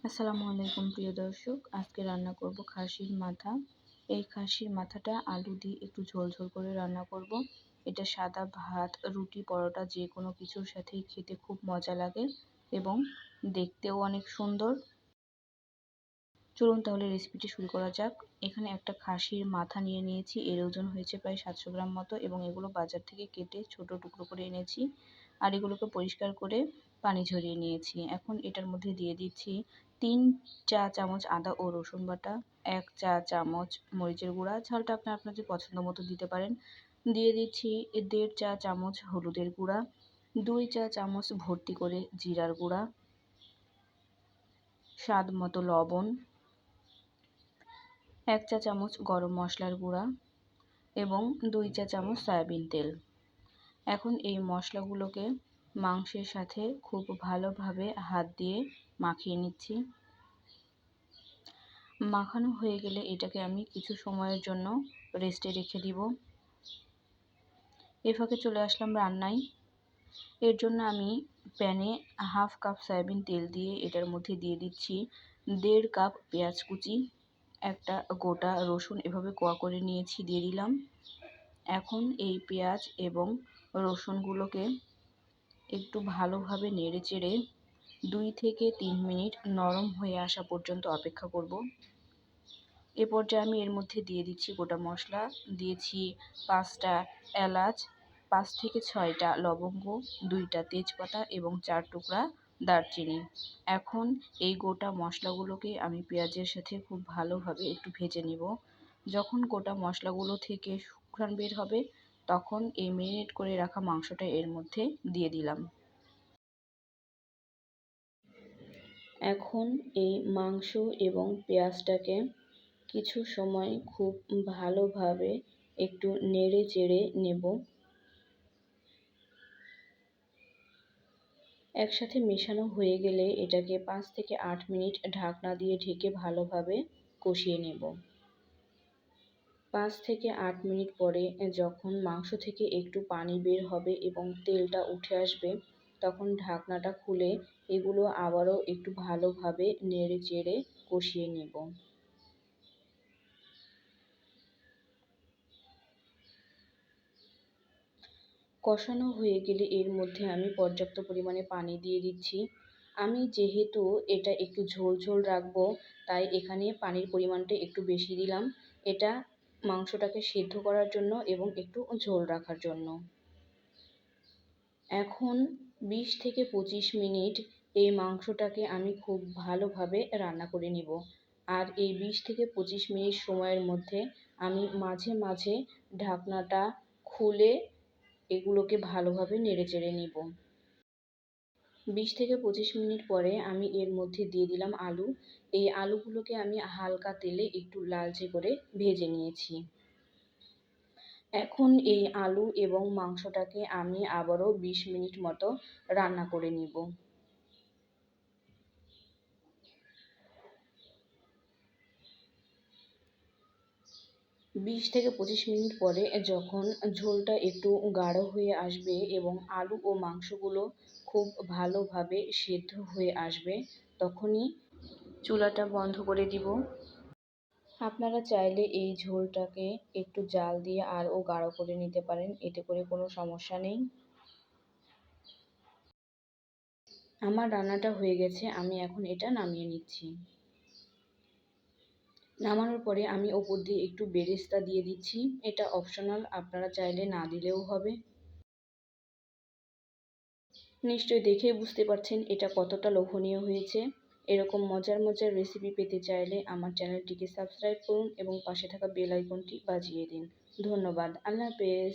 আসসালামু আলাইকুম প্রিয় দর্শক, আজকে রান্না করব খাসির মাথা। এই খাসির মাথাটা আলু দিয়ে একটু ঝোল ঝোল করে রান্না করব। এটা সাদা ভাত, রুটি, পরোটা যে কোনো কিছুর সাথেই খেতে খুব মজা লাগে এবং দেখতেও অনেক সুন্দর। চলুন তাহলে রেসিপিটি শুরু করা যাক। এখানে একটা খাসির মাথা নিয়ে নিয়েছি, এর ওজন হয়েছে প্রায় 700 গ্রাম মতো এবং এগুলো বাজার থেকে কেটে ছোট টুকরো করে এনেছি আর এগুলোকে পরিষ্কার করে পানি ঝরিয়ে নিয়েছি। এখন এটার মধ্যে দিয়ে দিচ্ছি 3 চা চামচ আদা ও রসুন বাটা, 1 চা চামচ মরিচের গুঁড়া, ঝালটা আপনাদের পছন্দ মতো দিতে পারেন। দিয়ে দিচ্ছি 1.5 চা চামচ হলুদের গুঁড়া, 2 চা চামচ ভর্তি করে জিরার গুঁড়া, স্বাদ মতো লবণ, 1 চা চামচ গরম মশলার গুঁড়া এবং 2 চা চামচ সয়াবিন তেল। এখন এই মশলাগুলোকে মাংসের সাথে খুব ভালোভাবে হাত দিয়ে মাখিয়ে নিচ্ছি। মাখানো হয়ে গেলে এটাকে আমি কিছু সময়ের জন্য রেস্টে রেখে দিব। এর ফাঁকে চলে আসলাম রান্নায়। এর জন্য আমি প্যানে হাফ কাপ সয়াবিন তেল দিয়ে এটার মধ্যে দিয়ে দিচ্ছি 1.5 কাপ পেঁয়াজ কুচি, একটা গোটা রসুন এভাবে কোয়া করে নিয়েছি, দিয়ে দিলাম। এখন এই পেঁয়াজ এবং রসুনগুলোকে একটু ভালোভাবে নেড়ে চেড়ে 2 থেকে 3 মিনিট নরম হয়ে আসা পর্যন্ত অপেক্ষা করব। এ পর্যায়ে আমি এর মধ্যে দিয়ে দিচ্ছি গোটা মশলা, দিয়েছি 5টা এলাচ, 5 থেকে 6টা লবঙ্গ, 2টা তেজপাতা এবং 4 টুকরা দারচিনি। এখন এই গোটা মশলাগুলোকে আমি পেঁয়াজের সাথে খুব ভালোভাবে একটু ভেজে নিব। যখন গোটা মশলাগুলো থেকে সুঘ্রাণ বের হবে তখন এই ম্যারিনেট করে রাখা মাংসটা এর মধ্যে দিয়ে দিলাম। এখন এই মাংস এবং পেঁয়াজটাকে কিছু সময় খুব ভালোভাবে একটু নেড়ে চেড়ে নেব। একসাথে মেশানো হয়ে গেলে এটাকে 5 থেকে 8 মিনিট ঢাকনা দিয়ে ঢেকে ভালোভাবে কষিয়ে নেব। 5 থেকে 8 মিনিট পরে যখন মাংস থেকে একটু পানি বের হবে এবং তেলটা উঠে আসবে তখন ঢাকনাটা খুলে এগুলো আবারও একটু ভালোভাবে নেড়ে চেড়ে কষিয়ে নেব। কষানো হয়ে গেলে এর মধ্যে আমি পর্যাপ্ত পরিমাণে পানি দিয়ে দিচ্ছি। আমি যেহেতু এটা একটু ঝোল ঝোল রাখবো তাই এখানে পানির পরিমাণটা একটু বেশি দিলাম। এটা মাংসটাকে সেদ্ধ করার জন্য এবং একটু ঝোল রাখার জন্য। এখন 20 থেকে 25 মিনিট এই মাংসটাকে আমি খুব ভালোভাবে রান্না করে নিব। আর এই 20 থেকে 25 মিনিট সময়ের মধ্যে আমি মাঝে মাঝে ঢাকনাটা খুলে এগুলোকে ভালোভাবে নেড়েচেড়ে নিব। 20 থেকে 25 মিনিট পরে আমি এর মধ্যে দিয়ে দিলাম আলু। এই আলুগুলোকে আমি হালকা তেলে একটু লালচে করে ভেজে নিয়েছি। এখন এই আলু এবং মাংসটাকে আমি আবারও 20 মিনিট মতো রান্না করে নিব। 20 থেকে 25 মিনিট পরে যখন ঝোলটা একটু গাঢ় হয়ে আসবে এবং আলু ও মাংসগুলো খুব ভালোভাবে সেদ্ধ হয়ে আসবে তখনই চুলাটা বন্ধ করে দিব। আপনারা চাইলে এই ঝোলটাকে একটু জাল দিয়ে আরও গাঢ় করে নিতে পারেন, এতে করে কোনো সমস্যা নেই। আমার রান্নাটা হয়ে গেছে, আমি এখন এটা নামিয়ে নিচ্ছি। নামানোর পরে আমি ওপর দিয়ে একটু বেরেস্তা দিয়ে দিচ্ছি। এটা অপশনাল, আপনারা চাইলে না দিলেও হবে। নিশ্চয়ই দেখেই বুঝতে পারছেন এটা কতটা লোভনীয় হয়েছে। এরকম মজার মজার রেসিপি পেতে চাইলে আমার চ্যানেলটিকে সাবস্ক্রাইব করুন এবং পাশে থাকা বেল আইকনটি বাজিয়ে দিন। ধন্যবাদ। আল্লাহ হাফেজ।